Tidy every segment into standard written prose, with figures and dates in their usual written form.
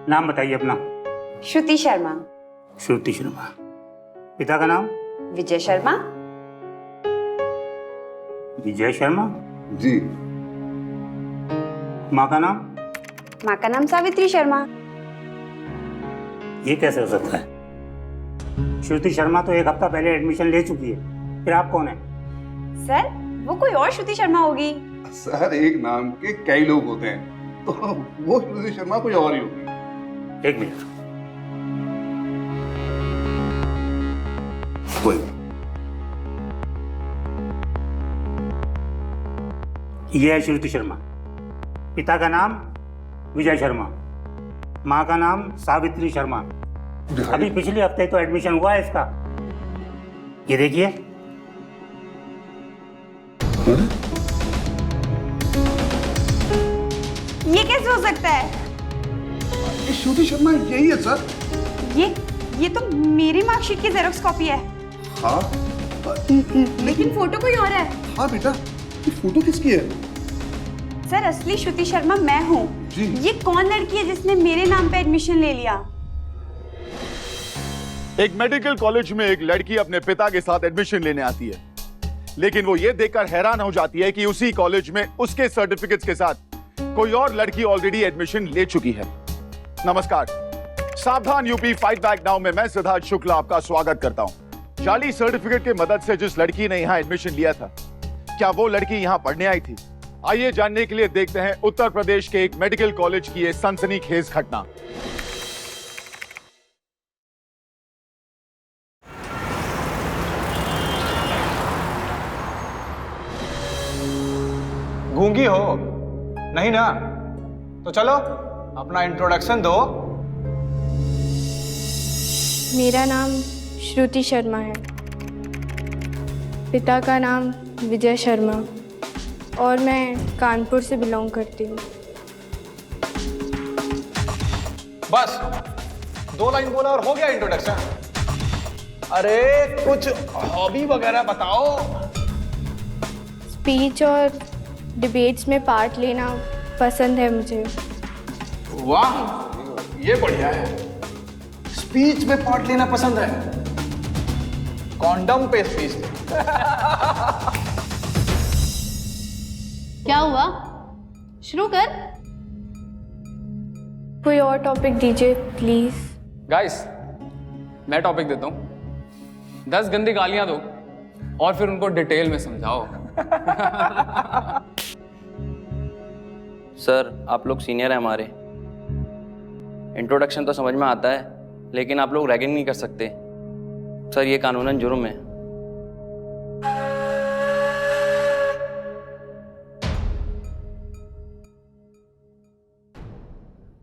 नाम बताइए अपना। श्रुति शर्मा। श्रुति शर्मा। पिता का नाम? विजय शर्मा। विजय शर्मा। जी। माँ का नाम? माँ का नाम सावित्री शर्मा। ये कैसे हो सकता है? श्रुति शर्मा तो एक हफ्ता पहले एडमिशन ले चुकी है, फिर आप कौन है? सर वो कोई और श्रुति शर्मा होगी। सर एक नाम के कई लोग होते हैं, तो वो श्रुति शर्मा कोई और ही होगी। एक मिनट। कोई ये है श्रुति शर्मा। पिता का नाम विजय शर्मा, माँ का नाम सावित्री शर्मा। अभी पिछले हफ्ते तो एडमिशन हुआ है इसका। ये देखिए। ये कैसे हो सकता है? श्रुति शर्मा यही है सर। ये तो मेरी मार्कशीट की जेरोक्स कॉपी है। हाँ लेकिन फोटो कोई और है। हाँ बेटा, ये फोटो किसकी है? सर असली श्रुति शर्मा मैं हूँ। जी। ये कौन लड़की है जिसने मेरे नाम पे एडमिशन ले लिया? एक मेडिकल कॉलेज में एक लड़की अपने पिता के साथ एडमिशन लेने आती है, लेकिन वो ये देखकर हैरान हो जाती है कि उसी कॉलेज में उसके सर्टिफिकेट्स के साथ कोई और लड़की ऑलरेडी एडमिशन ले चुकी है। नमस्कार, सावधान यूपी फाइट बैक नाउ में मैं सिद्धार्थ शुक्ला आपका स्वागत करता हूं। जाली सर्टिफिकेट की मदद से जिस लड़की ने यहां एडमिशन लिया था, क्या वो लड़की यहां पढ़ने आई थी? आइए जानने के लिए देखते हैं उत्तर प्रदेश के एक मेडिकल कॉलेज की ये सनसनीखेज घटना। गूंगी हो? नहीं ना? तो चलो अपना इंट्रोडक्शन दो। मेरा नाम श्रुति शर्मा है। पिता का नाम विजय शर्मा और मैं कानपुर से बिलोंग करती हूँ। बस 2 लाइन बोला और हो गया इंट्रोडक्शन। अरे कुछ हॉबी वगैरह बताओ। स्पीच और डिबेट्स में पार्ट लेना पसंद है मुझे। वाह, ये बढ़िया है। स्पीच में पार्ट लेना पसंद है। कॉन्डम पे स्पीच दे। क्या हुआ? शुरू कर। कोई और टॉपिक दीजिए प्लीज। गाइस, मैं टॉपिक देता हूँ। 10 गंदी गालियां दो और फिर उनको डिटेल में समझाओ। सर आप लोग सीनियर हैं हमारे, इंट्रोडक्शन तो समझ में आता है, लेकिन आप लोग रैगिंग नहीं कर सकते सर, ये कानूनन जुर्म है।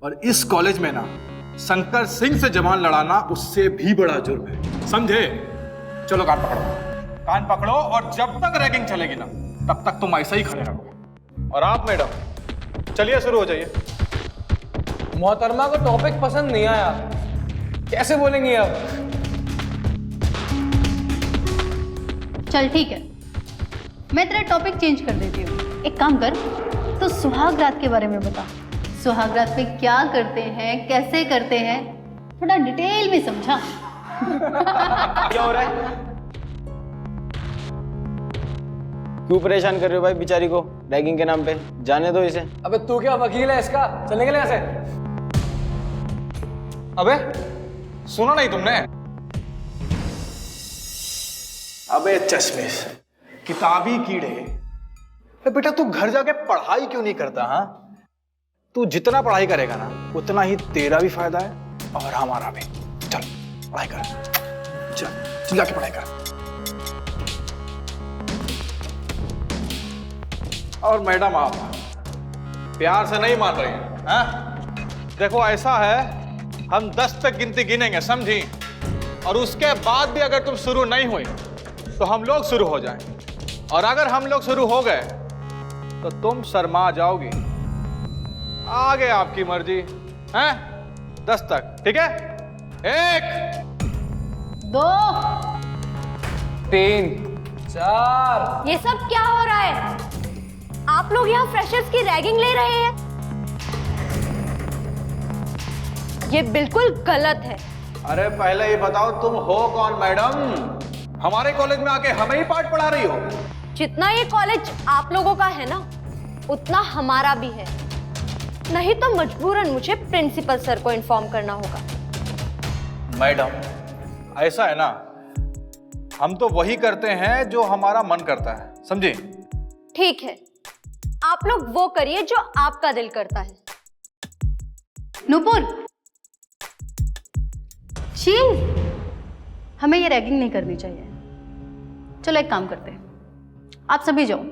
और इस कॉलेज में ना शंकर सिंह से जवान लड़ाना उससे भी बड़ा जुर्म है, समझे? चलो कान पकड़ो, कान पकड़ो, और जब तक रैगिंग चलेगी ना तब तक तुम ऐसे ही खड़े रहोगे। और आप मैडम चलिए शुरू हो जाइए। मोहतरमा को टॉपिक पसंद नहीं आया, कैसे बोलेंगे अब? चल ठीक है, मैं तेरा टॉपिक चेंज कर देती हूँ। एक काम कर, तो सुहाग रात के बारे में बता। सुहाग रात पे क्या करते हैं, कैसे करते हैं, थोड़ा डिटेल में समझा। क्या हो रहा है? क्यों परेशान कर रहे हो भाई बेचारी को रैगिंग के नाम पे? जाने दो इसे। अबे तू क्या वकील है इसका? चलने के लिए ऐसे। अबे सुना नहीं तुमने? अबे चश्मिश, किताबी कीड़े, बेटा तू घर जाके पढ़ाई क्यों नहीं करता? हाँ, तू जितना पढ़ाई करेगा ना उतना ही तेरा भी फायदा है और हमारा भी। चल पढ़ाई कर, चल जाके पढ़ाई कर। और मैडम आप प्यार से नहीं मान रही हैं, हाँ? देखो ऐसा है, हम 10 तक गिनती गिनेंगे, समझी? और उसके बाद भी अगर तुम शुरू नहीं हुई तो हम लोग शुरू हो जाएं। और अगर हम लोग शुरू हो गए तो तुम शर्मा जाओगी। आगे आपकी मर्जी है। 10 तक, ठीक है? 1 2 3 4। ये सब क्या हो रहा है? आप लोग यहाँ फ्रेशर्स की रैगिंग ले रहे हैं? ये बिल्कुल गलत है। अरे पहले ये बताओ तुम हो कौन मैडम? हमारे कॉलेज में आके हमें ही पाठ पढ़ा रही हो? जितना ये कॉलेज आप लोगों का है ना, उतना हमारा भी है। नहीं तो मजबूरन मुझे प्रिंसिपल सर को इन्फॉर्म करना होगा। मैडम ऐसा है ना, हम तो वही करते हैं जो हमारा मन करता है, समझे? ठीक है, आप लोग वो करिए जो आपका दिल करता है। नूपुर, चील, हमें ये रैगिंग नहीं करनी चाहिए। चलो एक काम करते हैं, आप सभी जाओ।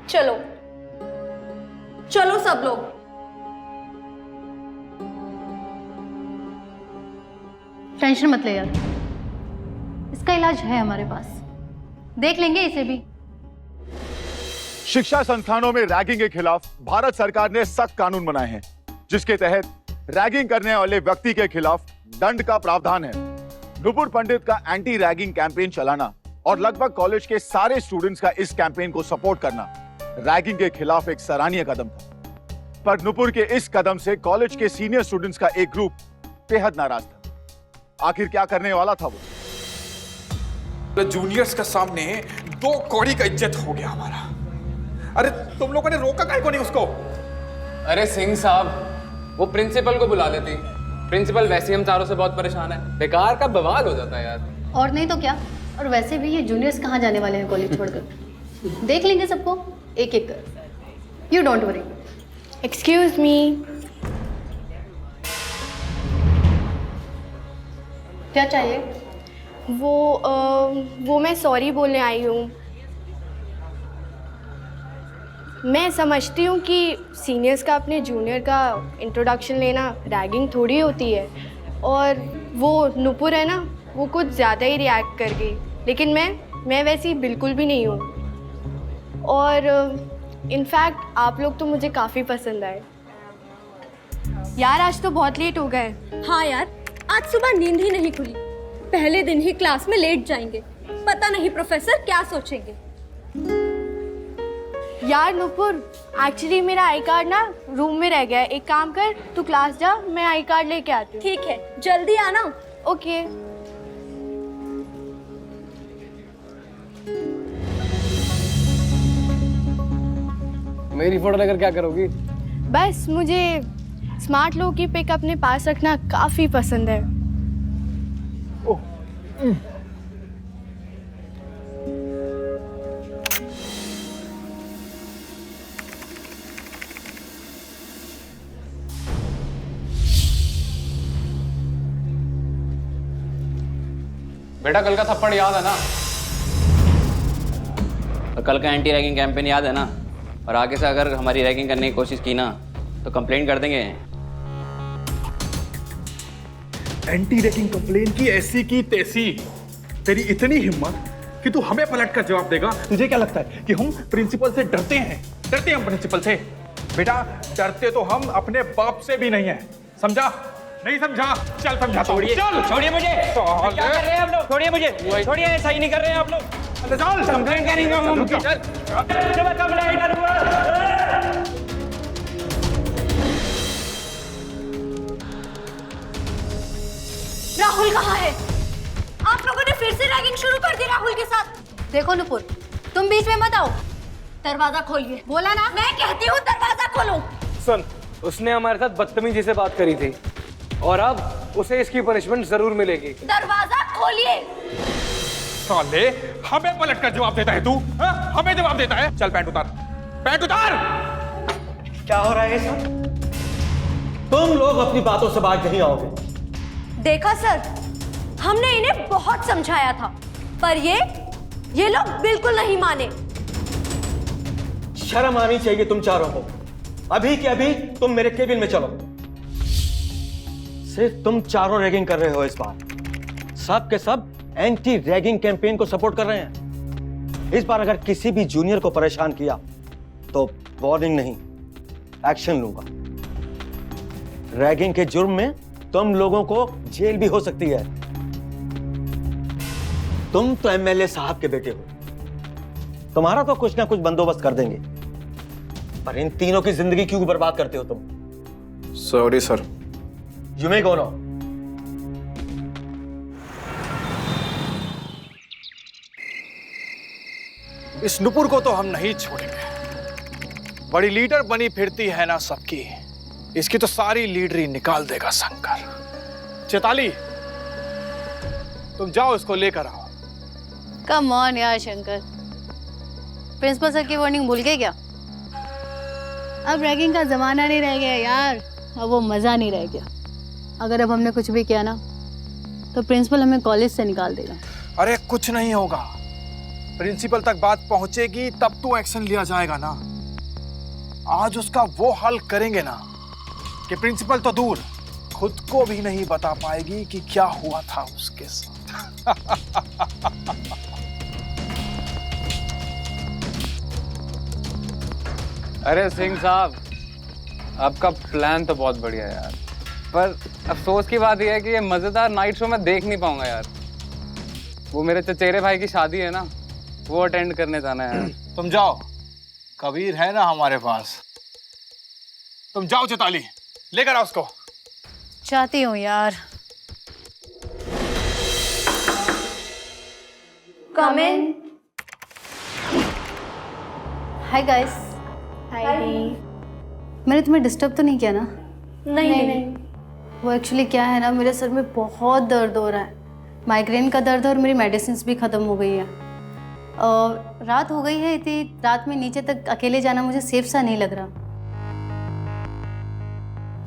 चलो चलो सब लोग। टेंशन मत ले यार, इसका इलाज है हमारे पास, देख लेंगे इसे भी। शिक्षा संस्थानों में रैगिंग के खिलाफ भारत सरकार ने सख्त कानून बनाए हैं, जिसके तहत रैगिंग करने वाले व्यक्ति के खिलाफ दंड का प्रावधान है। नुपुर पंडित का एंटी रैगिंग कैंपेन चलाना और लगभग कॉलेज के सारे स्टूडेंट्स का इस कैंपेन को सपोर्ट करना रैगिंग के खिलाफ एक सराहनीय कदम था। पर नुपुर के इस कदम से कॉलेज के सीनियर स्टूडेंट्स का एक ग्रुप बेहद नाराज था। आखिर क्या करने वाला था वो? जूनियर्स के सामने 2 कौड़ी का इज्जत हो गया हमारा। अरे तुम लोगों ने रोका काहे को नहीं उसको? अरे सिंह साहब, वो प्रिंसिपल को बुला लेती। प्रिंसिपल वैसे ही हम चारों से बहुत परेशान है, बेकार का बवाल हो जाता है यार। और नहीं तो क्या, और वैसे भी ये जूनियर्स कहाँ जाने वाले हैं कॉलेज छोड़कर, देख लेंगे सबको एक एक कर। You don't worry. Excuse me, क्या चाहिए? वो मैं सॉरी बोलने आई हूँ। मैं समझती हूँ कि सीनियर्स का अपने जूनियर का इंट्रोडक्शन लेना रैगिंग थोड़ी होती है, और वो नुपुर है ना, वो कुछ ज़्यादा ही रिएक्ट कर गई, लेकिन मैं वैसी बिल्कुल भी नहीं हूँ। और इनफैक्ट आप लोग तो मुझे काफ़ी पसंद आए। यार आज तो बहुत लेट हो गए। हाँ यार, आज सुबह नींद ही नहीं खुली। पहले दिन ही क्लास में लेट जाएंगे, पता नहीं प्रोफेसर क्या सोचेंगे। यार नुपुर, एक्चुअली मेरा आई कार्ड ना रूम में रह गया है। एक काम कर, तू क्लास जा, मैं आई कार्ड लेके आती हूँ। ठीक है, जल्दी आना। ओके। मेरी फोटो लेकर क्या करोगी? बस मुझे स्मार्ट लोगों की पिक अपने पास रखना काफ़ी पसंद है। बेटा कल का थप्पड़ याद है ना? और कल का एंटी रैगिंग कैंपेन याद है ना? और आगे से अगर हमारी रैगिंग करने की कोशिश की ना तो कंप्लेंट कर देंगे। एंटी रैगिंग कंप्लेन की ऐसी की तैसी। तेरी इतनी हिम्मत कि तू हमें पलट कर जवाब देगा? तुझे क्या लगता है कि हम प्रिंसिपल से डरते हैं? डरते हैं हम प्रिंसिपल से? बेटा डरते तो हम अपने बाप से भी नहीं है, समझा? नहीं समझा? चल समझा। छोड़िए, चल छोड़िए मुझे। क्या कर रहे हैं आप लोग? छोड़िए मुझे, छोड़िए, ऐसा ही नहीं कर रहे हैं आप लोग। चल कंप्लेंट करेंगे हम। चल कंप्लेंट हुआ। राहुल कहाँ है? आप लोगों ने फिर से रैगिंग शुरू कर दी राहुल के साथ। देखो नुपुर, तुम बीच में मत आओ। दरवाजा खोलिए। बोला ना? मैं कहती हूँ दरवाजा खोलो। सुन, उसने हमारे साथ बदतमीजी से बात करी थी और अब उसे इसकी पनिशमेंट जरूर मिलेगी। दरवाजा खोलिए। साले हमें पलट कर जवाब देता है तू? हाँ? हमें जवाब देता है? चल पैंट उतार, पैंट उतार। क्या हो रहा है सर? तुम लोग अपनी बातों से बाज नहीं आओगे। देखा सर, हमने इन्हें बहुत समझाया था, पर ये लोग बिल्कुल नहीं माने। शर्म आनी चाहिए तुम चारों को। अभी के अभी तुम मेरे केबिन में चलो। सिर्फ तुम चारों रैगिंग कर रहे हो इस बार। सब के सब एंटी रैगिंग कैंपेन को सपोर्ट कर रहे हैं। इस बार अगर किसी भी जूनियर को परेशान किया तो वार्निंग नहीं, एक्शन लूंगा। रैगिंग के जुर्म में तुम लोगों को जेल भी हो सकती है। तुम तो एमएलए साहब के बेटे हो, तुम्हारा तो कुछ ना कुछ बंदोबस्त कर देंगे, पर इन तीनों की जिंदगी क्यों बर्बाद करते हो तुम? Sorry sir. You may go now. इस नुपुर को तो हम नहीं छोड़ेंगे। बड़ी लीडर बनी फिरती है ना सबकी, इसकी तो सारी लीडरी निकाल देगा शंकर। चेताली, तुम जाओ इसको लेकर आओ। कम ऑन यार शंकर, प्रिंसिपल सर की वार्निंग भूल गए क्या? अब रैगिंग का जमाना नहीं रह गया यार, अब वो मजा नहीं रह गया। अगर अब हमने कुछ भी किया ना तो प्रिंसिपल हमें कॉलेज से निकाल देगा। अरे कुछ नहीं होगा, प्रिंसिपल तक बात पहुंचेगी तब तो एक्शन लिया जाएगा ना। आज उसका वो हाल करेंगे ना कि प्रिंसिपल तो दूर, खुद को भी नहीं बता पाएगी कि क्या हुआ था उसके साथ। अरे सिंह साहब, आपका प्लान तो बहुत बढ़िया है यार, पर अफसोस की बात यह है कि ये मजेदार नाइट शो मैं देख नहीं पाऊंगा यार। वो मेरे चचेरे भाई की शादी है ना, वो अटेंड करने जाना है। तुम जाओ, कबीर है ना हमारे पास। तुम जाओ चेताली, लेकर आओ उसको। चाहती हूँ यार। Come in. Hi guys. Hi. मैंने तुम्हें डिस्टर्ब तो नहीं किया ना? नहीं। वो एक्चुअली क्या है ना, मेरे सर में बहुत दर्द हो रहा है, माइग्रेन का दर्द है और मेरी मेडिसिन भी ख़त्म हो गई है। रात हो गई है, इतनी रात में नीचे तक अकेले जाना मुझे सेफ सा नहीं लग रहा।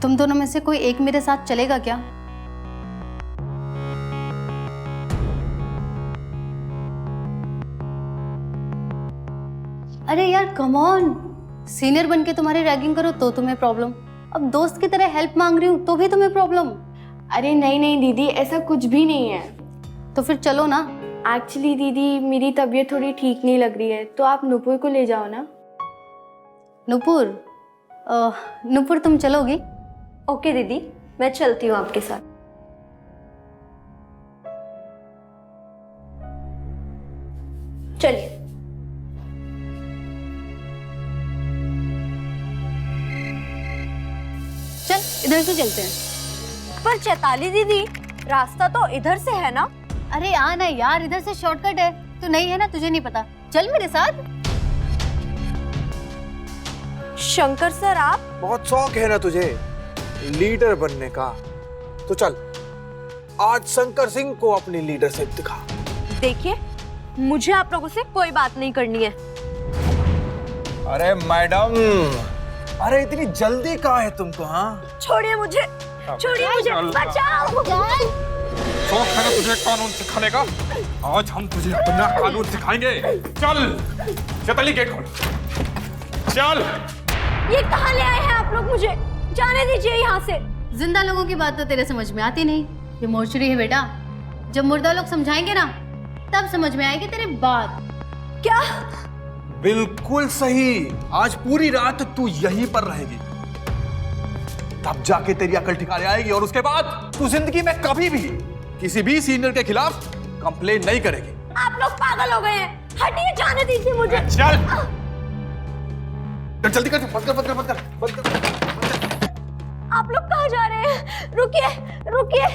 तुम दोनों में से कोई एक मेरे साथ चलेगा क्या? अरे यार कम ऑन, सीनियर बन के तुम्हारी रैगिंग करो तो तुम्हें प्रॉब्लम, अब दोस्त की तरह हेल्प मांग रही हूँ तो भी तुम्हें प्रॉब्लम। अरे नहीं दीदी, ऐसा कुछ भी नहीं है। तो फिर चलो ना। एक्चुअली दीदी मेरी तबीयत थोड़ी ठीक नहीं लग रही है, तो आप नुपुर को ले जाओ ना। नुपुर? नुपुर तुम चलोगी? ओके दीदी, मैं चलती हूँ आपके साथ। चलिए। चल इधर से चलते हैं। पर चैताली दीदी, रास्ता तो इधर से है ना? अरे आ ना यार, इधर से शॉर्टकट है। तू नहीं है ना, तुझे नहीं पता, चल मेरे साथ। शंकर सर आप? बहुत शौक है ना तुझे लीडर बनने का, तो चल आज शंकर सिंह को अपनी लीडरशिप दिखा। देखिए, मुझे आप लोगों से कोई बात नहीं करनी है। अरे मैडम, अरे इतनी जल्दी कहाँ है तुमको? हाँ छोड़िए मुझे, छोड़िए मुझे, बचाओ। शौक है ना तुझे कानून सिखाने का? आज हम तुझे अपना कानून सिखाएंगे। चल चेताली, गेट खोल। चल। ये कहाँ ले आए हैं आप लोग? मुझे जाने दीजिए यहाँ से। जिंदा लोगों की बात तो तेरे समझ में आती नहीं, ये मोर्चरी है बेटा। जब मुर्दा लोग समझाएंगे ना तब समझ में आएगी तेरी बात। क्या? बिल्कुल सही, आज पूरी रात तू यहीं पर रहेगी, तब जाके तेरी अकल ठिकाने आएगी और उसके बाद तू जिंदगी में कभी भी किसी भी सीनियर के खिलाफ कंप्लेन नहीं करेगी। आप लोग पागल हो गए हैं, हटिए, जाने दीजिए मुझे। चल जल्दी कर, बंद कर। आप लोग कहाँ जा रहे हैं? रुकिए।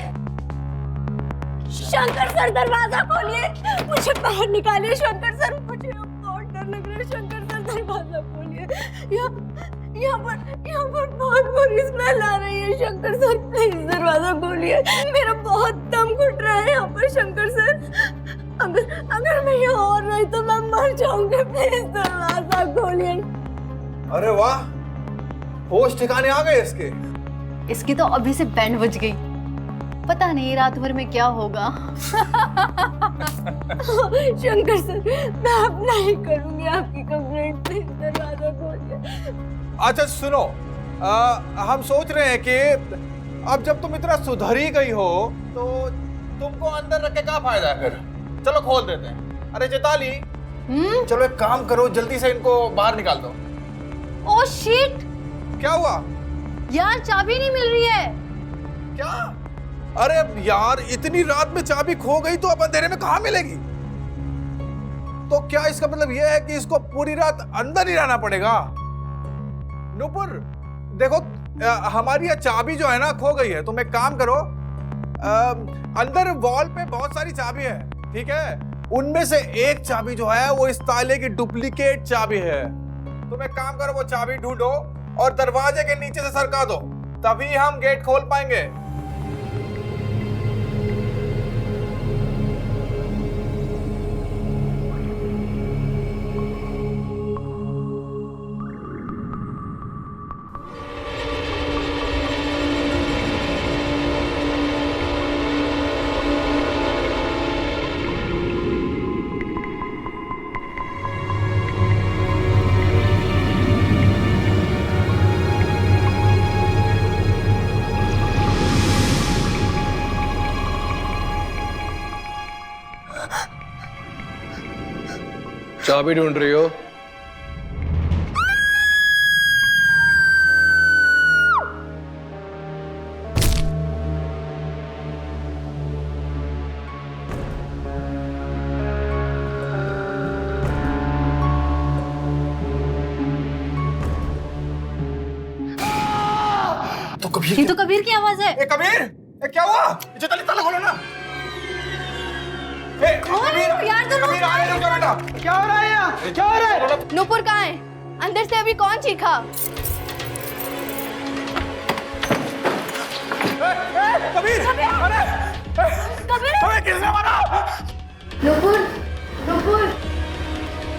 शंकर सर दरवाजा खोलिए, मुझे बाहर निकालिए। शंकर सर, मुझे बहुत डर लग रहा है। शंकर सर दरवाजा खोलिए, यहाँ पर बहुत बुरी स्मेल आ रही है। शंकर सर प्लीज दरवाजा खोलिए, मेरा बहुत दम घुट रहा है यहाँ पर। शंकर सर, अगर मैं यहाँ और रही तो मैं मर जाऊंगी, प्लीज दरवाजा खोलिए। अरे वाह, होश ठिकाने आ गए इसके। इसकी तो अभी से बैंड बज गई, पता नहीं रात भर में क्या होगा। शंकर सर, मैं अब नहीं करूंगी आपकी कंप्लेंट, प्लीज दरवाजा खोलिए। अच्छा सुनो, हम सोच रहे हैं कि अब जब तुम इतना सुधर ही गई हो तो तुमको अंदर रख के क्या फायदा है फिर? चलो खोल देते हैं। अरे चेताली, चलो एक काम करो, जल्दी से इनको बाहर निकाल दो। Oh shit! क्या हुआ यार, चाबी नहीं मिल रही है। क्या? अरे यार, इतनी रात में चाबी खो गई तो अब अंधेरे में कहाँ मिलेगी? तो क्या इसका मतलब यह है कि इसको पूरी रात अंदर ही रहना पड़ेगा? नुपुर देखो, हमारी ये चाबी जो है ना खो गई है। तुम एक काम करो, अंदर वॉल पे बहुत सारी चाबी है, ठीक है? उनमें से एक चाबी जो है वो इस ताले की डुप्लीकेट चाबी है। तुम एक काम करो, वो चाबी ढूंढो और दरवाजे के नीचे से सरका दो, तभी हम गेट खोल पाएंगे। चाबी ढूंढ रही हो? तो कबीर ये तो कबीर की आवाज है। कबीर, क्या हुआ? ताला खोलो ना। कबीर यार, तुम कबीर आ रहे हो क्या बेटा? क्या हो रहा है यहाँ? क्या हो रहा है? नूपुर कहाँ है? अंदर से अभी कौन चीखा? कबीर! अरे! कबीर! हमें किसने मारा? नूपुर, नूपुर!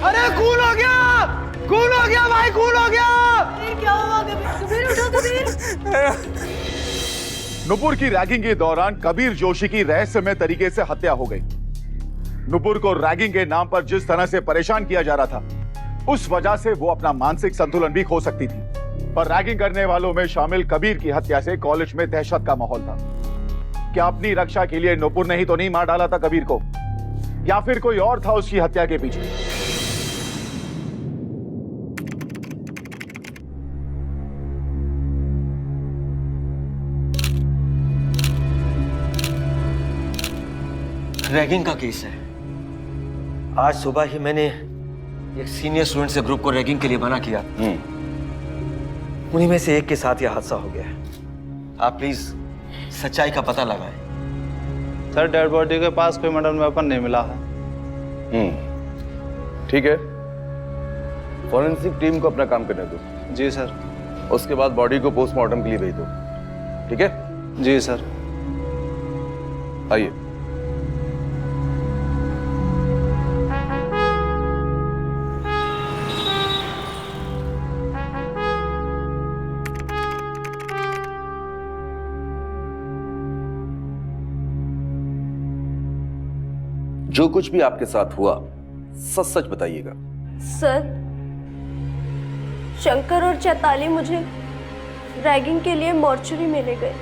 अरे खून हो गया! खून हो गया भाई, खून हो गया! क्या हुआ कबीर? कबीर उठो कबीर! नुपुर की रैगिंग के दौरान कबीर जोशी की रहस्यमय तरीके से हत्या हो गई। नुपुर को रैगिंग के नाम पर जिस तरह से परेशान किया जा रहा था, उस वजह से वो अपना मानसिक संतुलन भी खो सकती थी। पर रैगिंग करने वालों में शामिल कबीर की हत्या से कॉलेज में दहशत का माहौल था। क्या अपनी रक्षा के लिए नुपुर ने ही तो नहीं मार डाला था कबीर को, या फिर कोई और था उसकी हत्या के पीछे? रैगिंग का केस है। आज सुबह ही मैंने एक सीनियर स्टूडेंट से ग्रुप को रैगिंग के लिए मना किया। उन्हीं में से एक के साथ यह हादसा हो गया है। आप प्लीज सच्चाई का पता लगाएं। सर, डेड बॉडी के पास कोई मर्डर वेपन नहीं मिला है। ठीक है, फॉरेंसिक टीम को अपना काम करने दो। जी सर। उसके बाद बॉडी को पोस्टमार्टम के लिए भेज दो, ठीक है? जी सर। आइए। जो कुछ भी आपके साथ हुआ सच सच बताइएगा। सर, शंकर और चैताली मुझे रैगिंग के लिए मॉर्चरी में ले गए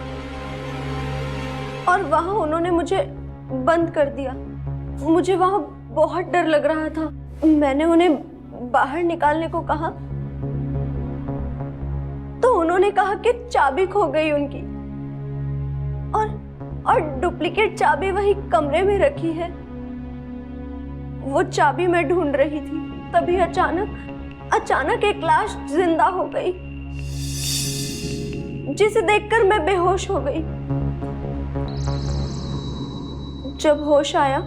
और वहां उन्होंने मुझे बंद कर दिया। मुझे वहां बहुत डर लग रहा था। मैंने उन्हें बाहर निकालने को कहा तो उन्होंने कहा कि चाबी खो गई उनकी, और डुप्लीकेट चाबी वही कमरे में रखी है। वो चाबी मैं ढूंढ रही थी, तभी अचानक एक लाश जिंदा हो गई, जिसे देखकर मैं बेहोश हो गई। जब होश आया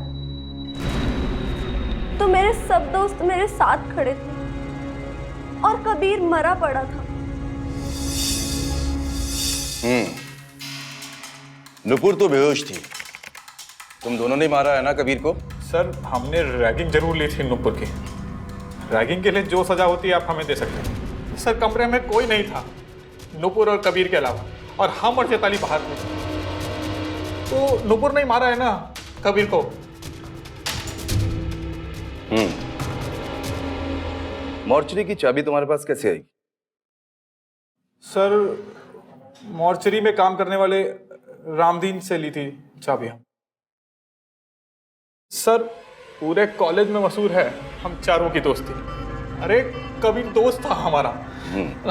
तो मेरे सब दोस्त मेरे साथ खड़े थे और कबीर मरा पड़ा था। नुपुर तो बेहोश थी। तुम दोनों ने मारा है ना कबीर को? सर, हमने रैगिंग जरूर ली थी नुपुर की। रैगिंग के लिए जो सजा होती है आप हमें दे सकते हैं। सर, कमरे में कोई नहीं था नुपुर और कबीर के अलावा, और हम और चैताली बाहर थे। तो नुपुर ने मारा है ना कबीर को। मॉर्चरी की चाबी तुम्हारे पास कैसे आई? सर, मॉर्चरी में काम करने वाले रामदीन से ली थी चाबी हम। सर, पूरे कॉलेज में मशहूर है हम चारों की दोस्ती। अरे कबीर दोस्त था हमारा,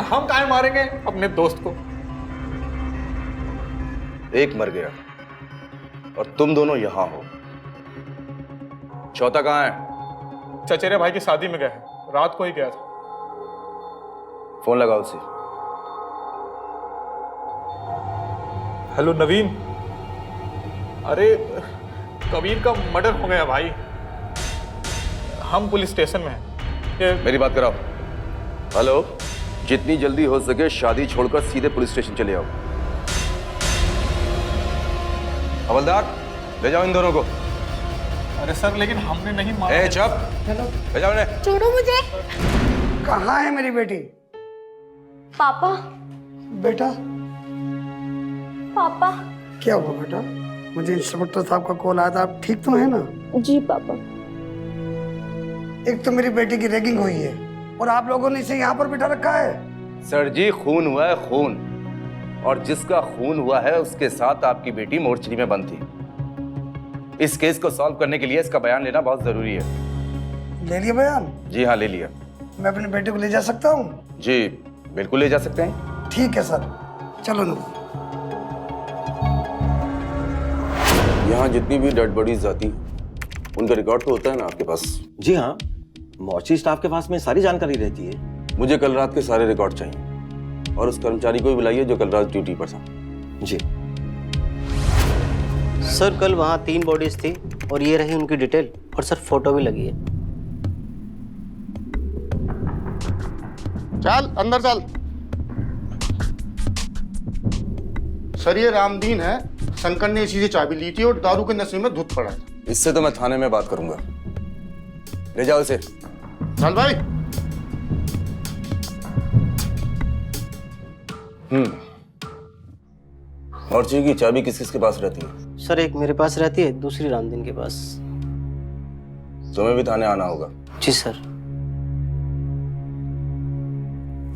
हम काहे मारेंगे अपने दोस्त को? एक मर गया और तुम दोनों यहां हो। चौथा कहां है? चचेरे भाई की शादी में गया है, रात को ही गया था। फोन लगाओ उसे। हेलो नवीन। अरे कबीर का मर्डर हो गया भाई, हम पुलिस स्टेशन में हैं। मेरी बात कराओ। हेलो, जितनी जल्दी हो सके शादी छोड़कर सीधे पुलिस स्टेशन चले आओ। हवलदार, ले जाओ इन दोनों को। अरे सर लेकिन हमने नहीं मारा। ए चुप, ले जाओ इन्हें। छोड़ो मुझे। कहाँ है मेरी बेटी? पापा। बेटा पापा। क्या हुआ बेटा? मुझे इंस्पेक्टर साहब का कॉल आया था, आप ठीक तो है ना? जी पापा। एक तो मेरी बेटी की रैगिंग हुई है और आप लोगों ने इसे यहाँ पर बिठा रखा है। सर जी, खून हुआ है खून, और जिसका खून हुआ है उसके साथ आपकी बेटी मोर्चरी में बंद थी। इस केस को सॉल्व करने के लिए इसका बयान लेना बहुत जरूरी है। ले लिया बयान? जी हाँ, ले लिया। मैं अपने बेटे को ले जा सकता हूँ? जी बिल्कुल ले जा सकते हैं। ठीक है सर, चलो ना। यहाँ जितनी भी डेड बॉडीज जाती उनका रिकॉर्ड तो होता है ना आपके पास? जी हाँ, मॉर्चरी स्टाफ के पास में सारी जानकारी रहती है। मुझे कल रात के सारे रिकॉर्ड चाहिए, और उस कर्मचारी को भी बुलाइए जो कल रात ड्यूटी पर था। जी सर, कल वहाँ 3 बॉडीज थी और ये रही उनकी डिटेल, और सर फोटो भी लगी है। चल अंदर चल। सर ये रामदीन है, शंकर ने इसी से चाबी ली थी और दारू के नशे में धुत पड़ा था। इससे तो मैं थाने में बात करूंगा। ले जाओ इसे। चल भाई। मोर्चरी की चाबी किस किस के पास रहती है? सर एक मेरे पास रहती है, दूसरी रामदीन के पास। तुम्हें भी थाने आना होगा। जी सर।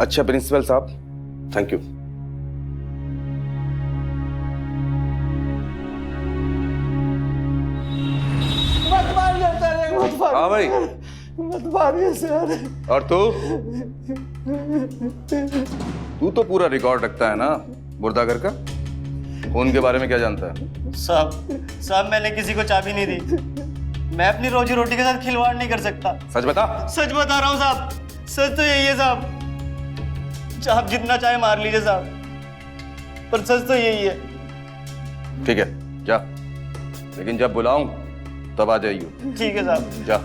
अच्छा प्रिंसिपल साहब, थैंक यू। मत मारिए सर, मत मारिए। हाँ भाई। मत मारिए सर। और तू तो पूरा रिकॉर्ड रखता है ना मुर्दागर का। खून के बारे में क्या जानता है? साहब मैंने किसी को चाबी नहीं दी। मैं अपनी रोजी रोटी के साथ खिलवाड़ नहीं कर सकता। सच बता। सच बता रहा हूँ साहब, सच तो यही है साहब। आप जितना चाहे मार लीजिए साहब, पर सच तो यही है। ठीक है जा, लेकिन जब बुलाऊं तब आ जाइयो। ठीक है साहब। जा,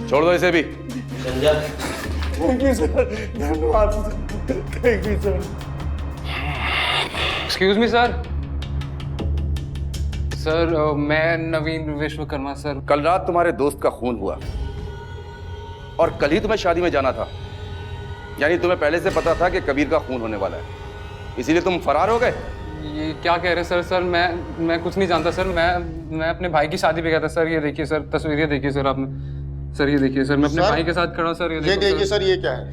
छोड़ दो इसे भी। थैंक यू सर, धन्यवाद। Thank you sir. Excuse me sir. Sir मैं नवीन विश्वकर्मा सर। कल रात तुम्हारे दोस्त का खून हुआ और कल ही तुम्हें शादी में जाना था, यानी तुम्हें पहले से पता था कि कबीर का खून होने वाला है, इसीलिए तुम फरार हो गए। ये क्या कह रहे हैं सर? सर मैं कुछ नहीं जानता सर। मैं अपने भाई की शादी पे गया था सर। ये देखिए सर, तस्वीरें देखिए सर आपने। सर ये देखिए सर, मैं अपने भाई के साथ खड़ा हूं सर। ये देखिए सर, ये क्या है?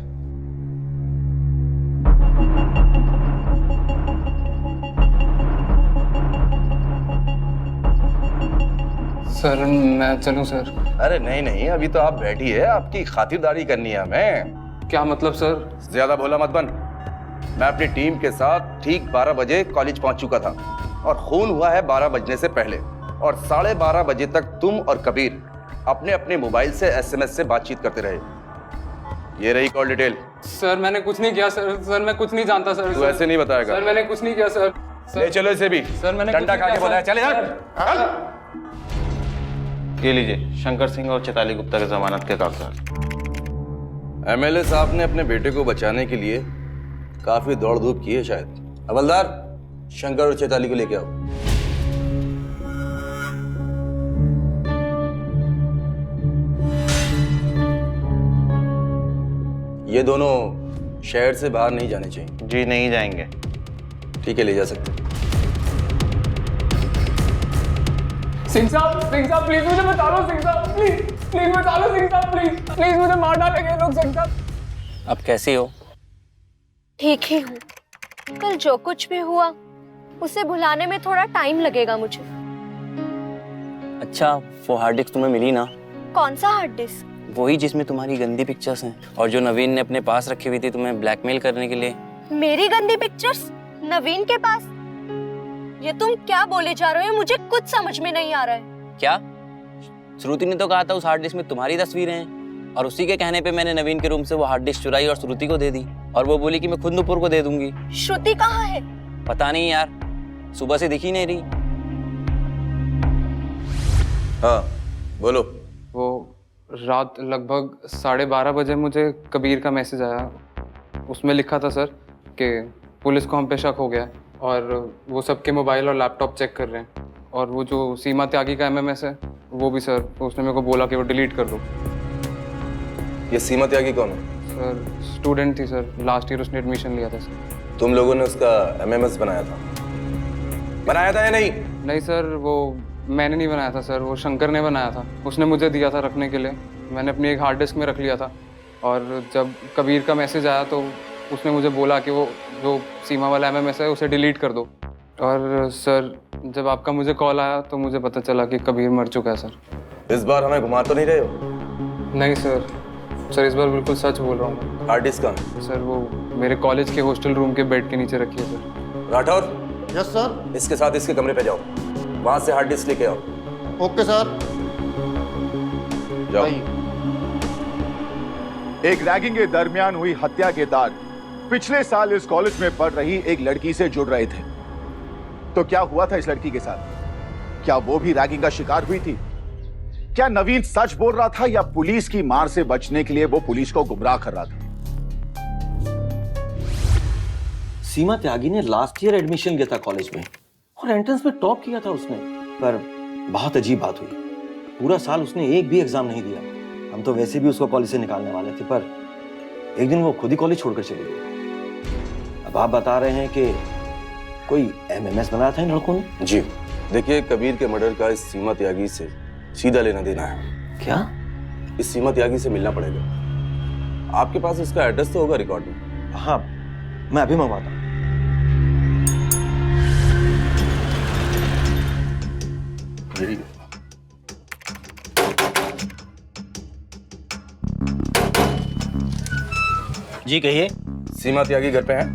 सर मैं चलूं सर? अरे नहीं नहीं, अभी तो आप बैठी है, आपकी खातिरदारी करनी है हमें। क्या मतलब सर? ज्यादा भोला मत बन। मैं अपनी टीम के साथ ठीक 12 बजे कॉलेज पहुंच चुका था और खून हुआ है 12 बजने से पहले, और 12:30 बजे तक तुम और कबीर अपने अपने मोबाइल से SMS से बातचीत करते रहे। ये रही कॉल डिटेल। सर मैंने कुछ नहीं किया सर। सर मैं कुछ नहीं जानता सर। तू ऐसे नहीं बताएगा। सर मैंने कुछ नहीं किया सर। ले चलो इसे भी। सर मैंने डंडा खा के बोला है, चले यार। ये लीजिए, शंकर सिंह और चैताली गुप्ता के जमानत के कागजात। MLA साहब ने अपने बेटे को बचाने के लिए काफी दौड़ धूप की है शायद। हवलदार, शंकर और चैताली को लेके आओ। ये दोनों शहर से बाहर नहीं जाने चाहिए। जी नहीं जाएंगे। ठीक है, ले जा सकते। सिंह साहब प्लीज मुझे बता दो। सिंह साहब प्लीज बता दो। सिंह साहब प्लीज मुझे मार डालेंगे लोग। सिंह साहब अब कैसी हो? ठीक ही हूँ। कल जो कुछ भी हुआ उसे भुलाने में थोड़ा टाइम लगेगा मुझे। अच्छा, वो हार्ड डिस्क तुम्हें मिली ना? कौन सा हार्ड डिस्क? वही जिसमें तुम्हारी गंदी पिक्चर्स हैं, और जो नवीन ने अपने पास रखी हुई थी तुम्हें ब्लैकमेल करने के लिए। मेरी गंदी पिक्चर्स नवीन के पास? ये तुम क्या बोले जा रहे हो? मुझे कुछ समझ में नहीं आ रहा है। क्या? श्रुति ने तो कहा था उस हार्ड डिस्क में तुम्हारी तस्वीरें हैं, और उसी के कहने पे मैंने नवीन के रूम से वो हार्ड डिस्क चुराई और श्रुति को दे दी, और वो बोली कि मैं खुद नुपुर को दे दूंगी। श्रुति कहाँ है? पता नहीं यार, सुबह से दिखी नहीं रही। हाँ बोलो। वो रात लगभग 12:30 बजे मुझे कबीर का मैसेज आया। उसमें लिखा था सर कि पुलिस को हम पे शक हो गया और वो सबके मोबाइल और लैपटॉप चेक कर रहे हैं। और वो जो सीमा त्यागी का MMS है वो भी सर, उसने मेरे को बोला कि वो डिलीट कर दो। ये सीमा त्यागी कौन है? सर स्टूडेंट थी सर, लास्ट ईयर उसने एडमिशन लिया था सर। तुम लोगों ने उसका MMS बनाया था? बनाया था या नहीं? नहीं सर, वो मैंने नहीं बनाया था सर, वो शंकर ने बनाया था। उसने मुझे दिया था रखने के लिए, मैंने अपनी एक हार्ड डिस्क में रख लिया था। और जब कबीर का मैसेज आया तो उसने मुझे बोला कि वो जो सीमा वाला MMS है उसे डिलीट कर दो। और सर जब आपका मुझे कॉल आया तो मुझे पता चला कि कबीर मर चुका है सर। इस बार हमें घुमा तो नहीं रहे हो? नहीं सर, सर इस बार बिल्कुल सच बोल रहा हूँ। हार्ड डिस्क कहाँ? सर वो मेरे कॉलेज के हॉस्टल रूम के बेड के नीचे रखी है सर। Rathore, yes sir. इसके साथ इसके कमरे पे जाओ, वहां से हार्ड डिस्क लेके आओ। Okay sir. जाओ। एक रैगिंग के दरमियान हुई हत्या के बाद पिछले साल इस कॉलेज में पढ़ रही एक लड़की से जुड़ रहे थे। तो क्या हुआ था इस लड़की के साथ? क्या वो भी रैगिंग का शिकार हुई थी? क्या नवीन सच बोल रहा था या पुलिस की मार से बचने के लिए वो पुलिस को गुमराह कर रहा था? सीमा त्यागी ने लास्ट ईयर एडमिशन लिया था कॉलेज में और एंट्रेंस में टॉप किया था उसने। पर बहुत अजीब बात हुई, पूरा साल उसने एक भी एग्जाम नहीं दिया। हम तो वैसे भी उसको कॉलेज से निकालने वाले थे, पर एक दिन वो खुद ही कॉलेज छोड़कर चली गई। अब आप बता रहे हैं कि कोई MMS बनाया था इन लड़कों ने? जी देखिए, कबीर के मर्डर का इस सीमा त्यागी से सीधा लेना देना है। क्या? इस सीमा त्यागी से मिलना पड़ेगा। आपके पास इसका एड्रेस तो होगा रिकॉर्ड में? हाँ, मैं अभी मंगवाता हूँ। जी कहिए। सीमा त्यागी घर पे है?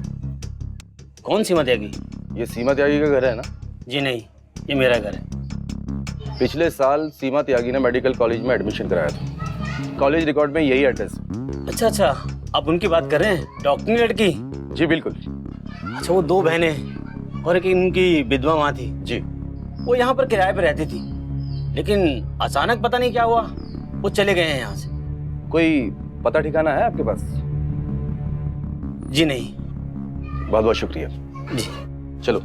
कौन सीमा त्यागी? ये सीमा त्यागी का घर है ना? जी नहीं, ये मेरा घर है। पिछले साल सीमा त्यागी ने मेडिकल कॉलेज में एडमिशन कराया था। कॉलेज रिकॉर्ड में यही एड्रेस। अच्छा अच्छा, आप उनकी बात कर रहे हैं, डॉक्टरी लड़की? जी बिल्कुल। अच्छा, वो 2 बहनें और एक इनकी विधवा माँ थी। जी। वो यहाँ पर किराए पर रहती थी, लेकिन अचानक पता नहीं क्या हुआ वो चले गए हैं यहाँ से। कोई पता ठिकाना है आपके पास? जी नहीं। बहुत बहुत शुक्रिया जी। चलो।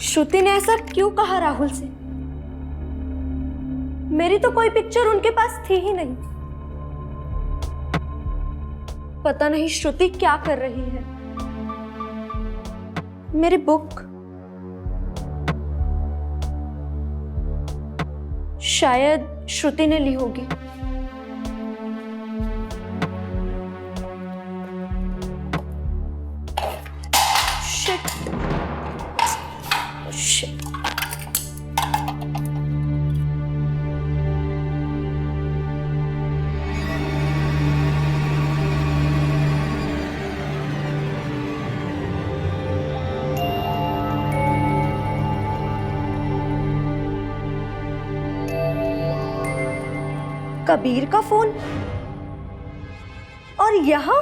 श्रुति ने ऐसा क्यों कहा राहुल से? मेरी तो कोई पिक्चर उनके पास थी ही नहीं। पता नहीं श्रुति क्या कर रही है। मेरी बुक शायद श्रुति ने ली होगी। शिट। शिट। कबीर का फोन और यहाँ?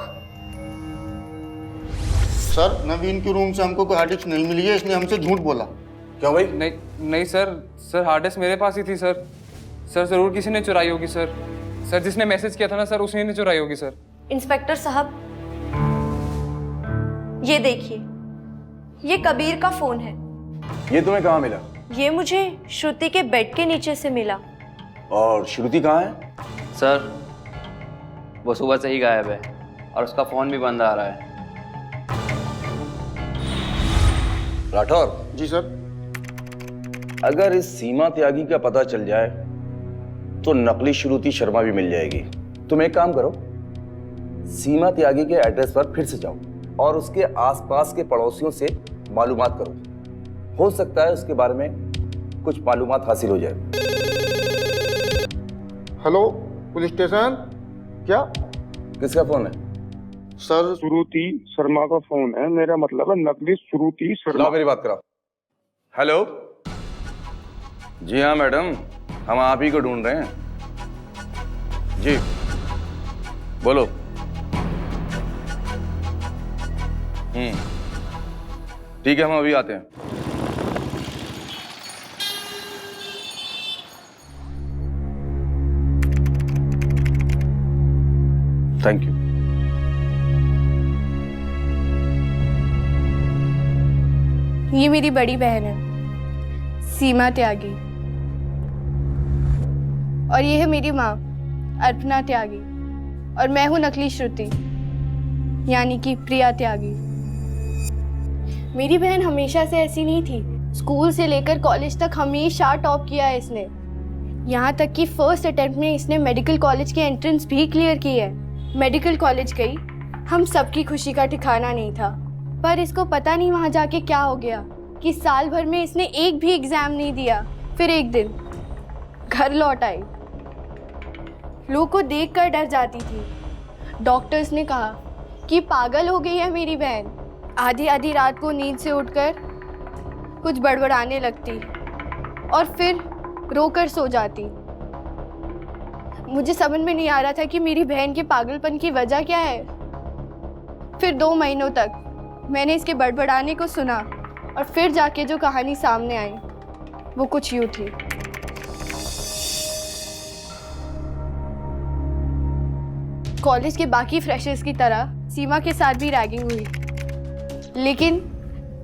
सर, नवीन के रूम से हमको कोई हार्ड डिस्क नहीं मिली है, इसने हमसे झूठ बोला। क्यों भाई? नहीं सर हार्ड डिस्क मेरे पास ही थी सर। सर जरूर किसी ने चुराई होगी सर। सर जिसने मैसेज किया था ना सर, उसी ने चुराई होगी सर। इंस्पेक्टर साहब, ये देखिए, ये कबीर का फोन है। ये तुम्हें कहाँ मिला? ये मुझे श्रुति के बेड के नीचे से मिला। और श्रुति कहाँ है? सर वो सुबह से ही गायब है और उसका फोन भी बंद आ रहा है। राठौर। जी सर। अगर इस सीमा त्यागी का पता चल जाए तो नकली श्रुति शर्मा भी मिल जाएगी। तुम एक काम करो, सीमा त्यागी के एड्रेस पर फिर से जाओ और उसके आसपास के पड़ोसियों से मालूमात करो। हो सकता है उसके बारे में कुछ मालूमात हासिल हो जाए। Hello police station. क्या? किसका फोन है? सर, श्रुति शर्मा का फोन है। मेरा मतलब है नकली श्रुति शर्मा। लाओ मेरी बात कराओ। हेलो। जी हाँ मैडम, हम आप ही को ढूंढ रहे हैं। जी बोलो। ठीक है, हम अभी आते हैं। Thank you. ये मेरी बड़ी बहन है, सीमा त्यागी। और ये है मेरी माँ, अर्पणा त्यागी। और मैं हूँ नकली श्रुति, यानी कि प्रिया त्यागी। मेरी बहन हमेशा से ऐसी नहीं थी। स्कूल से लेकर कॉलेज तक हमेशा टॉप किया है इसने। यहाँ तक कि फर्स्ट अटेम्प्ट में इसने मेडिकल कॉलेज की एंट्रेंस भी क्लियर की है। मेडिकल कॉलेज गई, हम सबकी खुशी का ठिकाना नहीं था। पर इसको पता नहीं वहाँ जाके क्या हो गया कि साल भर में इसने एक भी एग्जाम नहीं दिया। फिर एक दिन घर लौट आई। लोग को देखकर डर जाती थी। डॉक्टर्स ने कहा कि पागल हो गई है मेरी बहन। आधी आधी रात को नींद से उठकर कुछ बड़बड़ाने लगती और फिर रोकर सो जाती। मुझे समझ में नहीं आ रहा था कि मेरी बहन के पागलपन की वजह क्या है। फिर 2 महीनों तक मैंने इसके बड़बड़ाने को सुना और फिर जाके जो कहानी सामने आई वो कुछ यूं थी। कॉलेज के बाकी फ्रेशर्स की तरह सीमा के साथ भी रैगिंग हुई, लेकिन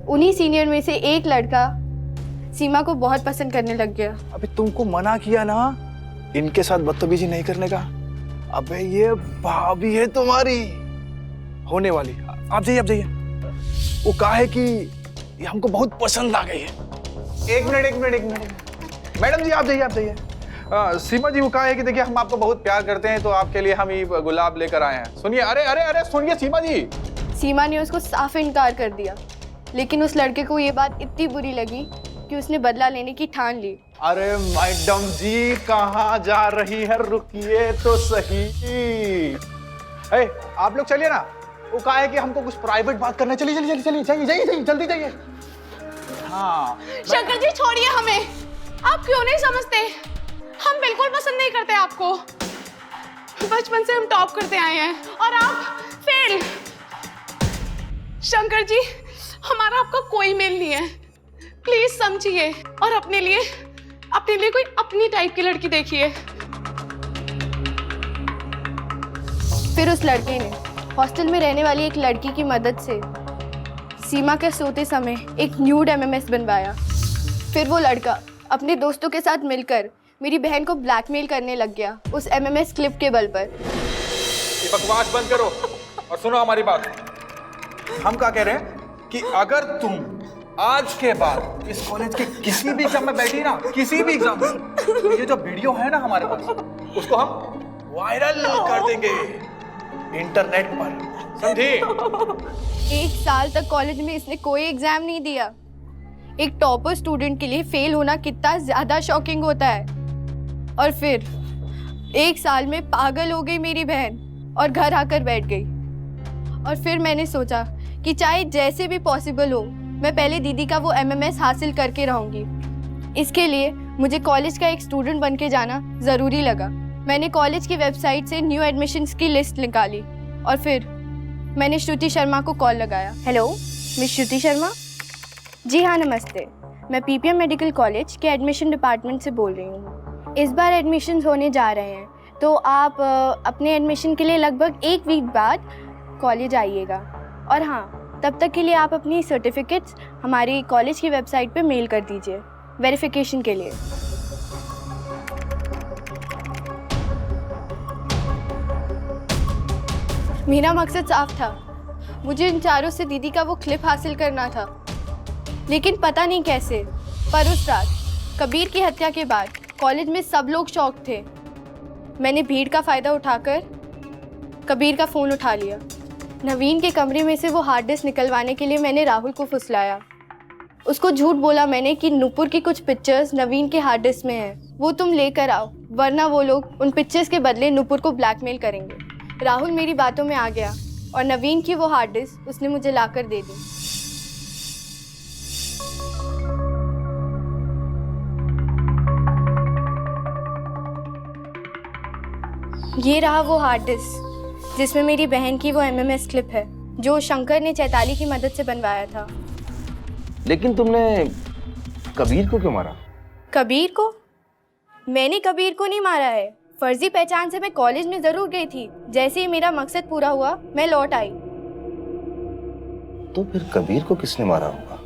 उन्हीं सीनियर में से एक लड़का सीमा को बहुत पसंद करने लग गया। अबे तुमको मना किया ना इनके साथ बदतमीजी नहीं करने का। अबे ये भाभी है तुम्हारी होने वाली। आप जाइए, आप जाइए। वो कहा है कि ये हमको बहुत पसंद आ गई है। एक मिनट मैडम जी, आप जाइए, आप जाइए। सीमा जी, वो कहा है कि देखिए हम आपको बहुत प्यार करते हैं, तो आपके लिए हम ये गुलाब लेकर आए हैं। सुनिए, अरे अरे अरे सुनिए सीमा जी। सीमा ने उसको साफ इनकार कर दिया, लेकिन उस लड़के को ये बात इतनी बुरी लगी कि उसने बदला लेने की ठान ली। अरे मैडम जी, कहाँ जा रही है? रुकिए तो सही। आप लोग चलिए ना। वो कहा है कि हमको कुछ प्राइवेट बात करना। चलिए चलिए चलिए चलिए, जाइए जल्दी जाइए। हाँ शंकर जी छोड़िए हमें। आप क्यों नहीं समझते? हम बिल्कुल पसंद नहीं करते आपको। बचपन से हम टॉप करते आए हैं और आप फेल। शंकर जी, हमारा आपका कोई मेल नहीं है। प्लीज समझिए और अपने लिए कोई अपनी टाइप की लड़की देखिए। फिर उस लड़के ने हॉस्टल में रहने वाली एक लड़की की मदद से सीमा के सोते समय एक न्यूड एमएमएस बनवाया। फिर वो लड़का अपने दोस्तों के साथ मिलकर मेरी बहन को ब्लैकमेल करने लग गया उस एमएमएस क्लिप के बल पर। ये बकवास बंद करो और सुनो हमारी बात। हम क्या कह रहे हैं कि अगर तुम आज के बाद इस कॉलेज के किसी भी एग्जाम में बैठी ना, किसी भी एग्जाम में, तो ये जो वीडियो है ना हमारे पास, उसको हम वायरल कर देंगे इंटरनेट पर, समझी? 1 साल तक कॉलेज में इसने कोई एग्जाम नहीं दिया। एक टॉपर स्टूडेंट के लिए फेल होना कितना ज्यादा शॉकिंग होता है। और फिर 1 साल में पागल हो गई मेरी बहन और घर आकर बैठ गई। और फिर मैंने सोचा कि चाहे जैसे भी पॉसिबल हो, मैं पहले दीदी का वो एमएमएस हासिल करके रहूंगी। इसके लिए मुझे कॉलेज का एक स्टूडेंट बन के जाना ज़रूरी लगा। मैंने कॉलेज की वेबसाइट से न्यू एडमिशन्स की लिस्ट निकाली और फिर मैंने श्रुति शर्मा को कॉल लगाया। हेलो, मिस श्रुति शर्मा? जी हाँ, नमस्ते। मैं पीपीएम मेडिकल कॉलेज के एडमिशन डिपार्टमेंट से बोल रही हूँ। इस बार एडमिशन्स होने जा रहे हैं, तो आप अपने एडमिशन के लिए लगभग 1 वीक बाद कॉलेज आइएगा। और हाँ, तब तक के लिए आप अपनी सर्टिफिकेट्स हमारी कॉलेज की वेबसाइट पे मेल कर दीजिए वेरिफिकेशन के लिए। मेरा मकसद साफ था, मुझे इन चारों से दीदी का वो क्लिप हासिल करना था। लेकिन पता नहीं कैसे, पर उस रात कबीर की हत्या के बाद कॉलेज में सब लोग शॉक थे। मैंने भीड़ का फ़ायदा उठाकर कबीर का फ़ोन उठा लिया। नवीन के कमरे में से वो हार्ड डिस्क निकलवाने के लिए मैंने राहुल को फुसलाया। उसको झूठ बोला मैंने कि नुपुर की कुछ पिक्चर्स नवीन के हार्ड डिस्क में हैं, वो तुम लेकर आओ, वरना वो लोग उन पिक्चर्स के बदले नुपुर को ब्लैकमेल करेंगे। राहुल मेरी बातों में आ गया और नवीन की वो हार्ड डिस्क उसने मुझे लाकर दे दी। ये रहा वो हार्ड डिस्क जिसमें मेरी बहन की वो एमएमएस क्लिप है। जो शंकर ने चैताली की मदद से बनवाया था। लेकिन तुमने कबीर को क्यों मारा? कबीर को? मैंने कबीर को नहीं मारा है। फर्जी पहचान से मैं कॉलेज में जरूर गई थी। जैसे ही मेरा मकसद पूरा हुआ मैं लौट आई। तो फिर कबीर को किसने मारा होगा?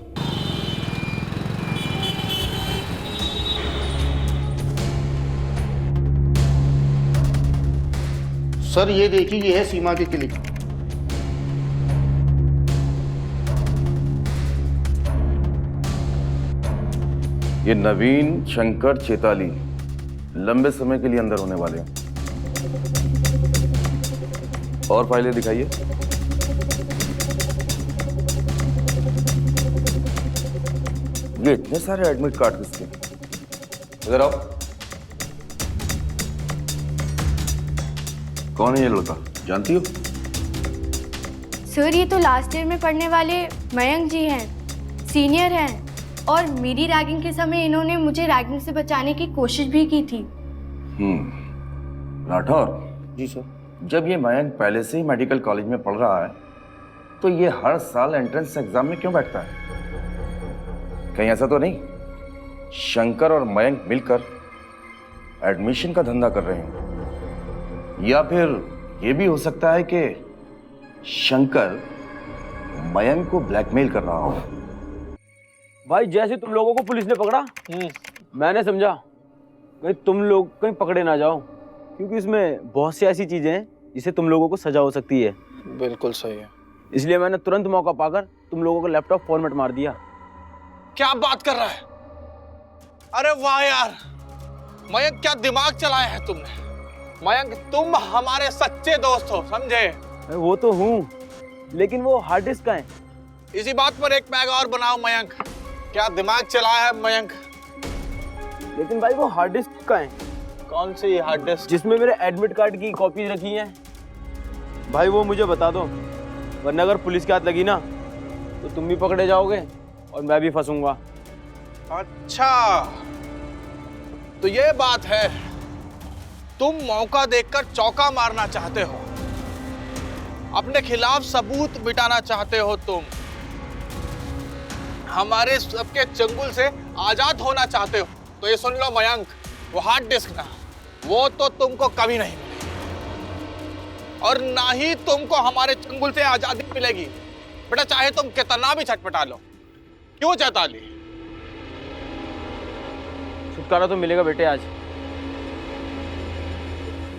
सर ये देखिए, ये है सीमा की क्लिप। ये नवीन, शंकर, चेताली लंबे समय के लिए अंदर होने वाले हैं। और फाइलें दिखाइए। ये इतने सारे एडमिट कार्ड किसके? इधर आओ। कौन है ये लड़का, जानती हो? सर ये तो लास्ट ईयर में पढ़ने वाले मयंक जी हैं, सीनियर हैं। और मेरी रैगिंग के समय इन्होंने मुझे रैगिंग से बचाने की कोशिश भी की थी। राठौर जी सर, जब ये मयंक पहले से ही मेडिकल कॉलेज में पढ़ रहा है तो ये हर साल एंट्रेंस एग्जाम में क्यों बैठता है? कहीं ऐसा तो नहीं शंकर और मयंक मिलकर एडमिशन का धंधा कर रहे हैं? या फिर ये भी हो सकता है कि शंकर मयंक को ब्लैकमेल कर रहा हो? भाई जैसे तुम लोगों को पुलिस ने पकड़ा, मैंने समझा कहीं तुम लोग कहीं पकड़े ना जाओ, क्योंकि इसमें बहुत सी ऐसी चीजें हैं जिससे तुम लोगों को सजा हो सकती है। बिल्कुल सही है। इसलिए मैंने तुरंत मौका पाकर तुम लोगों का लैपटॉप फॉर्मेट मार दिया। क्या बात कर रहा है? अरे वाह यार मयंक, क्या दिमाग चलाया है तुमने। मयंक तुम हमारे सच्चे दोस्त हो, समझे? वो तो हूँ, लेकिन वो हार्ड डिस्क का है। इसी बात पर एक पैग और बनाओ मयंक। क्या दिमाग चलाया है मयंक। लेकिन भाई वो हार्ड डिस्क का है। कौन सी हार्ड डिस्क? जिसमें मेरे एडमिट कार्ड की कॉपीज रखी हैं। भाई वो मुझे बता दो, वरना अगर पुलिस के हाथ लगी ना तो तुम भी पकड़े जाओगे और मैं भी फंसूंगा। अच्छा तो ये बात है, तुम मौका देखकर चौका मारना चाहते हो, अपने खिलाफ सबूत मिटाना चाहते हो, तुम हमारे सबके चंगुल से आजाद होना चाहते हो। तो ये सुन लो मयंक, वो हार्ड डिस्क ना, वो तो तुमको कभी नहीं मिलेगी और ना ही तुमको हमारे चंगुल से आजादी मिलेगी। बेटा चाहे तुम कितना भी छटपटा लो। क्यों चैताली? छुटकारा तो मिलेगा बेटे आज।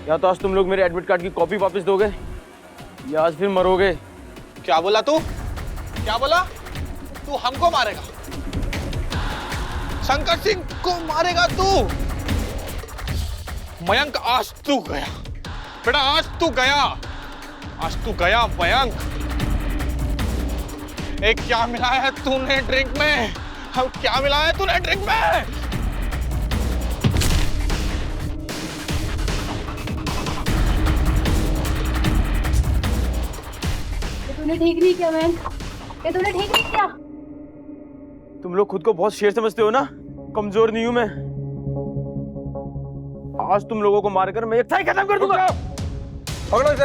या तो आज तुम लोग मेरे एडमिट कार्ड की कॉपी वापस दोगे या आज फिर मरोगे। क्या बोला तू? क्या बोला? तू हमको मारेगा? शंकर सिंह को मारेगा तू? मयंक आज तू गया बेटा, आज तू गया, आज तू गया मयंक। एक क्या मिलाया है तूने ड्रिंक में? हम क्या मिलाया है तूने ड्रिंक में? तूने ठीक नहीं किया मैन, ये तूने ठीक नहीं किया। तुम लोग खुद को बहुत शेर समझते हो ना, कमजोर नहीं हूं मैं। आज तुम लोगों को मारकर मैं एक थाई खत्म कर दूंगा। पकड़ो इसे।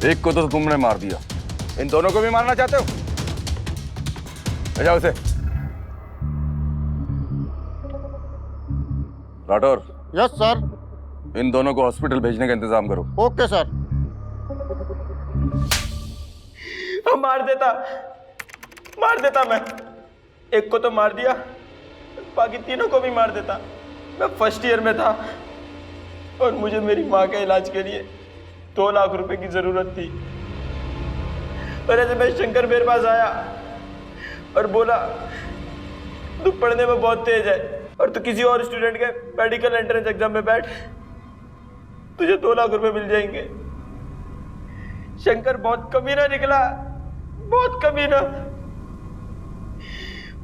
एक को तो तुमने मार दिया, इन दोनों को भी मारना चाहते हो? ले जाओ इसे। राठौर। Yes sir. इन दोनों को हॉस्पिटल भेजने का इंतजाम करो। Okay sir. मार देता मैं। एक को तो मार दिया, बाकी तीनों को भी मार देता। मैं फर्स्ट ईयर में था और मुझे मेरी माँ के इलाज के लिए 2 लाख रुपए की जरूरत थी। और ऐसे में शंकर मेरे पास आया और बोला तू पढ़ने में बहुत तेज है और तू किसी और स्टूडेंट के मेडिकल एंट्रेंस एग्जाम में बैठ, तुझे 2 लाख रुपए मिल जाएंगे। शंकर बहुत कमीना निकला, बहुत कमीना।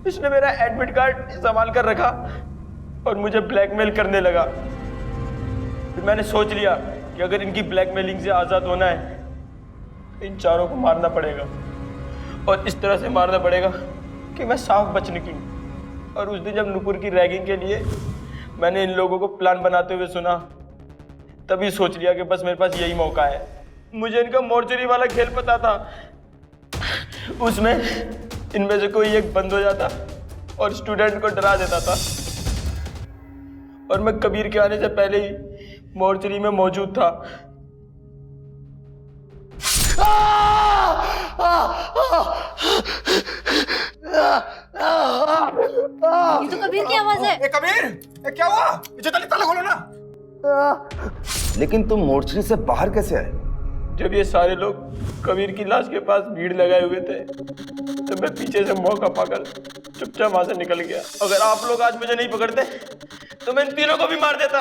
उसने मेरा एडमिट कार्ड संभाल कर रखा और मुझे ब्लैकमेल करने लगा। फिर मैंने सोच लिया कि अगर इनकी ब्लैकमेलिंग से आजाद होना है तो इन चारों को मारना पड़ेगा और इस तरह से मारना पड़ेगा कि मैं साफ बच निकलूं। और उस दिन जब नुपुर की रैगिंग के लिए मैंने इन लोगों को प्लान बनाते हुए सुना, तभी सोच लिया कि बस मेरे पास यही मौका है। मुझे इनका मोर्चरी वाला खेल पता था, उसमें इनमें से कोई एक बंद हो जाता और स्टूडेंट को डरा देता था, और मैं कबीर के आने से पहले ही मोर्चरी में मौजूद था। ये तो कबीर की आवाज है। कबीर, क्या हुआ? चैताली ताला खोलो ना। लेकिन तुम मोर्चरी से बाहर कैसे आए? जब ये सारे लोग कबीर की लाश के पास भीड़ लगाए हुए थे, तो मैं पीछे से मौका पाकर चुपचाप वहां से निकल गया। अगर आप लोग आज मुझे नहीं पकड़ते तो मैं इन तीनों को भी मार देता।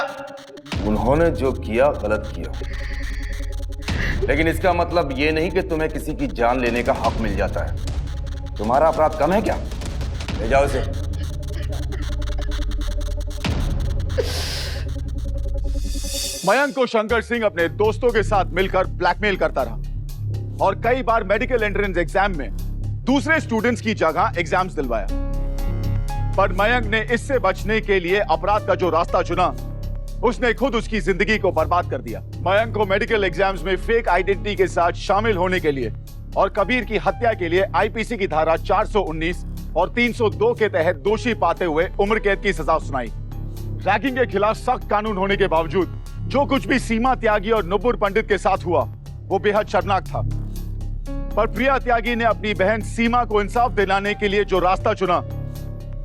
उन्होंने जो किया गलत किया, लेकिन इसका मतलब ये नहीं कि तुम्हें किसी की जान लेने का हक मिल जाता है। तुम्हारा अपराध कम है क्या? ले जाओ इसे। मयंक को शंकर सिंह अपने दोस्तों के साथ मिलकर ब्लैकमेल करता रहा और कई बार मेडिकल एंट्रेंस एग्जाम में दूसरे स्टूडेंट्स की जगह एग्जाम्स दिलवाया। पर मयंक ने इससे बचने के लिए अपराध का जो रास्ता चुना, उसने खुद उसकी जिंदगी को बर्बाद कर दिया। मयंक को मेडिकल एग्जाम्स में फेक आइडेंटिटी के साथ शामिल होने के लिए और कबीर की हत्या के लिए आईपीसी की धारा 419 और 302 के तहत दोषी पाते हुए उम्र कैद की सजा सुनाई। रैगिंग के खिलाफ सख्त कानून होने के बावजूद जो कुछ भी सीमा त्यागी और नुपुर पंडित के साथ हुआ, वो बेहद शर्मनाक था। पर प्रिया त्यागी ने अपनी बहन सीमा को इंसाफ दिलाने के लिए जो रास्ता चुना,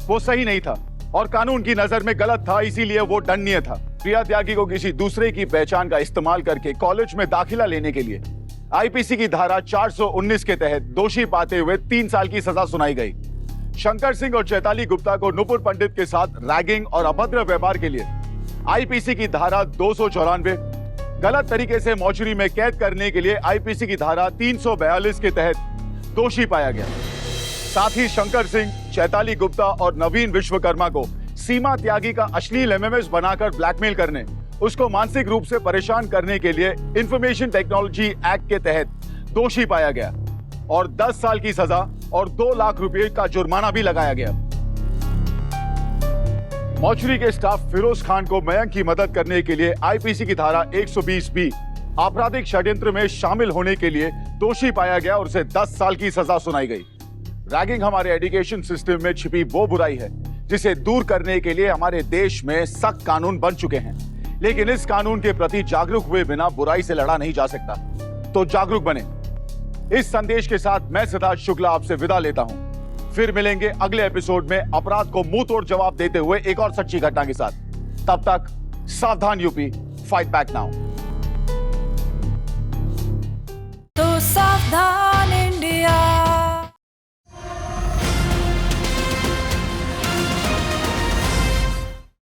वो सही नहीं था और कानून की नजर में गलत था, इसीलिए वो दंडनीय था। प्रिया त्यागी को किसी दूसरे की पहचान का इस्तेमाल करके कॉलेज में दाखिला लेने के लिए आईपीसी की धारा 419 के तहत दोषी पाते हुए 3 साल की सजा सुनाई गई। शंकर सिंह और चैताली गुप्ता को नुपुर पंडित के साथ रैगिंग और अभद्र व्यवहार के लिए आईपीसी की धारा 294, गलत तरीके से मौचरी में कैद करने के लिए आईपीसी की धारा 342 के तहत दोषी पाया गया। साथ ही शंकर सिंह, चैताली गुप्ता और नवीन विश्वकर्मा को सीमा त्यागी का अश्लील एमएमएस बनाकर ब्लैकमेल करने, उसको मानसिक रूप से परेशान करने के लिए इंफॉर्मेशन टेक्नोलॉजी एक्ट के तहत दोषी पाया गया और 10 साल की सजा और 2 लाख रुपए का जुर्माना भी लगाया गया। मौचरी के स्टाफ फिरोज खान को मयंक की मदद करने के लिए आईपीसी की धारा 120 आपराधिक षड्यंत्र में शामिल होने के लिए दोषी पाया गया और उसे 10 साल की सजा सुनाई गई। रैगिंग हमारे एजुकेशन सिस्टम में छिपी वो बुराई है जिसे दूर करने के लिए हमारे देश में सख्त कानून बन चुके हैं, लेकिन इस कानून के प्रति जागरूक हुए बिना बुराई से लड़ा नहीं जा सकता। तो जागरूक बने। इस संदेश के साथ मैं सिद्धार्थ शुक्ला आपसे विदा लेता हूं। फिर मिलेंगे अगले एपिसोड में अपराध को मुंह तोड़ जवाब देते हुए एक और सच्ची घटना के साथ। तब तक सावधान यूपी, फाइट बैक नाउ। तो सावधान इंडिया।